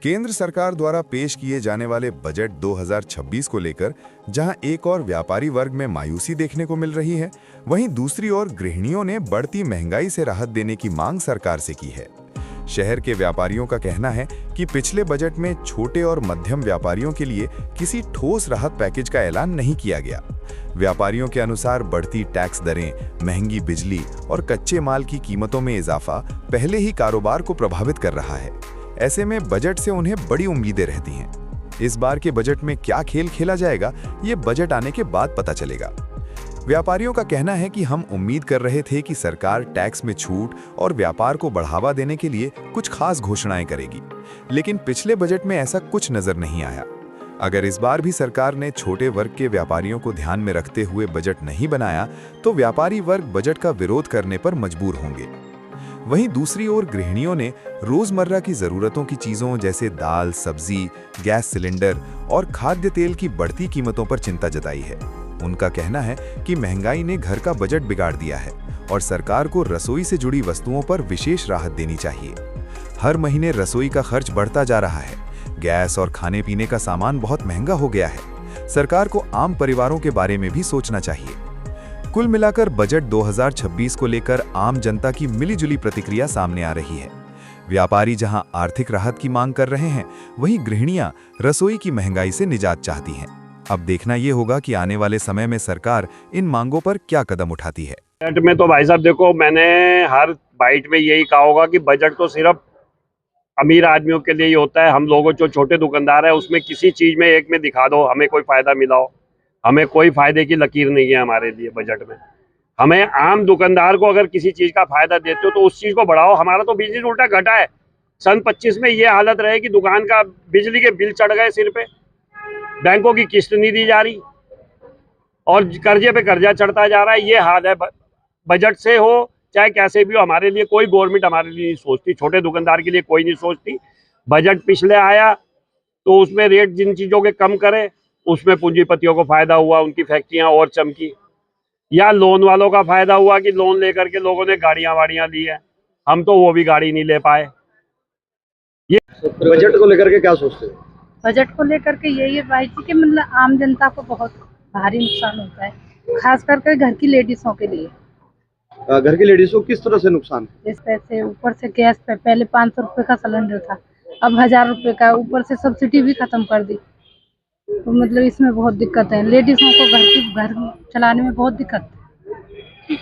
केंद्र सरकार द्वारा पेश किए जाने वाले बजट 2026 को लेकर जहां एक और व्यापारी वर्ग में मायूसी देखने को मिल रही है, वहीं दूसरी ओर गृहिणियों ने बढ़ती महंगाई से राहत देने की मांग सरकार से की है। शहर के व्यापारियों का कहना है कि पिछले बजट में छोटे और मध्यम व्यापारियों के लिए किसी ठोस राहत पैकेज का ऐलान नहीं किया गया। व्यापारियों के अनुसार बढ़ती टैक्स दरें, महंगी बिजली और कच्चे माल की कीमतों में इजाफा पहले ही कारोबार को प्रभावित कर रहा है। ऐसे में बजट से उन्हें बड़ी उम्मीदें रहती हैं। इस बार के बजट में क्या खेल खेला जाएगा, ये बजट आने के बाद पता चलेगा। व्यापारियों का कहना है कि हम उम्मीद कर रहे थे कि सरकार टैक्स में छूट और व्यापार को बढ़ावा देने के लिए कुछ खास घोषणाएं करेगी, लेकिन पिछले बजट में ऐसा कुछ नजर नहीं आया। अगर इस बार भी सरकार ने छोटे वर्ग के व्यापारियों को ध्यान में रखते हुए बजट नहीं बनाया, तो व्यापारी वर्ग बजट का विरोध करने पर मजबूर होंगे। वहीं दूसरी ओर गृहिणियों ने रोजमर्रा की जरूरतों की चीजों जैसे दाल, सब्जी, गैस सिलेंडर और खाद्य तेल की बढ़ती कीमतों पर चिंता जताई है। उनका कहना है कि महंगाई ने घर का बजट बिगाड़ दिया है और सरकार को रसोई से जुड़ी वस्तुओं पर विशेष राहत देनी चाहिए। हर महीने रसोई का खर्च बढ़ता जा रहा है। गैस और खाने पीने का सामान बहुत महंगा हो गया है। सरकार को आम परिवारों के बारे में भी सोचना चाहिए। कुल मिलाकर बजट 2026 को लेकर आम जनता की मिलीजुली प्रतिक्रिया सामने आ रही है। व्यापारी जहां आर्थिक राहत की मांग कर रहे हैं, वहीं गृहिणियां रसोई की महंगाई से निजात चाहती हैं। अब देखना ये होगा कि आने वाले समय में सरकार इन मांगों पर क्या कदम उठाती है। बजट में तो भाई साहब देखो, मैंने हर बाइट में यही कहा होगा कि बजट तो सिर्फ अमीर आदमियों के लिए ही होता है। हम लोगों जो छोटे दुकानदार है, उसमें किसी चीज में एक में दिखा दो हमें कोई फायदा मिला हो। हमें कोई फायदे की लकीर नहीं है हमारे लिए बजट में। हमें आम दुकानदार को अगर किसी चीज का फायदा देते हो तो उस चीज को बढ़ाओ। हमारा तो बिजनेस उल्टा घटा है। सन 25 में ये हालत रहे कि दुकान का बिजली के बिल चढ़ गए सिर पे, बैंकों की किस्त नहीं दी जा रही और कर्जे पे कर्जा चढ़ता जा रहा है। ये हाल है। बजट से हो चाहे कैसे भी हो, हमारे लिए कोई गवर्नमेंट हमारे लिए नहीं सोचती, छोटे दुकानदार के लिए कोई नहीं सोचती। बजट पिछले आया तो उसमें रेट जिन चीजों के कम करे, उसमें पूंजीपतियों को फायदा हुआ, उनकी फैक्ट्रियां और चमकी। या लोन वालों का फायदा हुआ कि लोन लेकर के लोगों ने गाड़ियां वाड़ियां ली है, हम तो वो भी गाड़ी नहीं ले पाए। ये बजट को लेकर के क्या सोचते हो? बजट को लेकर के यही है भाई जी कि मतलब आम जनता को बहुत भारी नुकसान होता है, खास करके घर की लेडीजों के लिए। घर की लेडीज को किस तरह से नुकसान है? इस पैसे ऊपर से गैस पे पहले 500 रुपये का सिलेंडर था, अब 1000 रुपये का, ऊपर से सब्सिडी भी खत्म कर दी। तो मतलब इसमें बहुत दिक्कत है, लेडीजों को घर चलाने में बहुत दिक्कत है।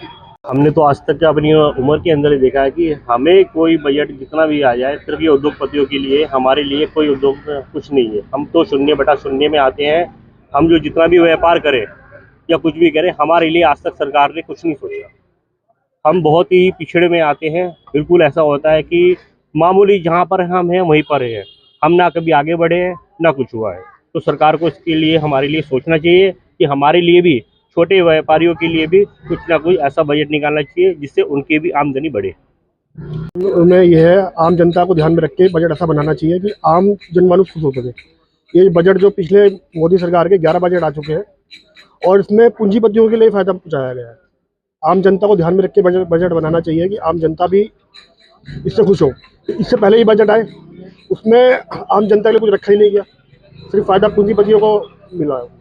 हमने तो आज तक अपनी उम्र के अंदर ही देखा है कि हमें कोई बजट जितना भी आ जाए, सिर्फ ये उद्योगपतियों के लिए, हमारे लिए कोई उद्योग कुछ नहीं है। हम तो शून्य बटा शून्य में आते हैं। हम जो जितना भी व्यापार करें या कुछ भी करें, हमारे लिए आज तक सरकार ने कुछ नहीं सोचा। हम बहुत ही पिछड़े में आते हैं। बिल्कुल ऐसा होता है कि मामूली जहाँ पर हम हैं वहीं पर हैं। हम ना कभी आगे बढ़े हैं ना कुछ हुआ है। तो सरकार को इसके लिए हमारे लिए सोचना चाहिए कि हमारे लिए भी, छोटे व्यापारियों के लिए भी कुछ ना कुछ ऐसा बजट निकालना चाहिए जिससे उनकी भी आमदनी बढ़े। उन्हें यह है, आम जनता को ध्यान में रख के बजट ऐसा बनाना चाहिए कि आम जनमानस खुश हो सके। ये बजट जो पिछले मोदी सरकार के 11 बजट आ चुके हैं और इसमें पूंजीपतियों के लिए फायदा पहुँचाया गया है। आम जनता को ध्यान में रख के बजट बनाना चाहिए कि आम जनता भी इससे खुश हो। इससे पहले ही बजट आए, उसमें आम जनता के लिए कुछ रखा ही नहीं गया, सिर्फ फायदा पूंजीपतियों को मिला है।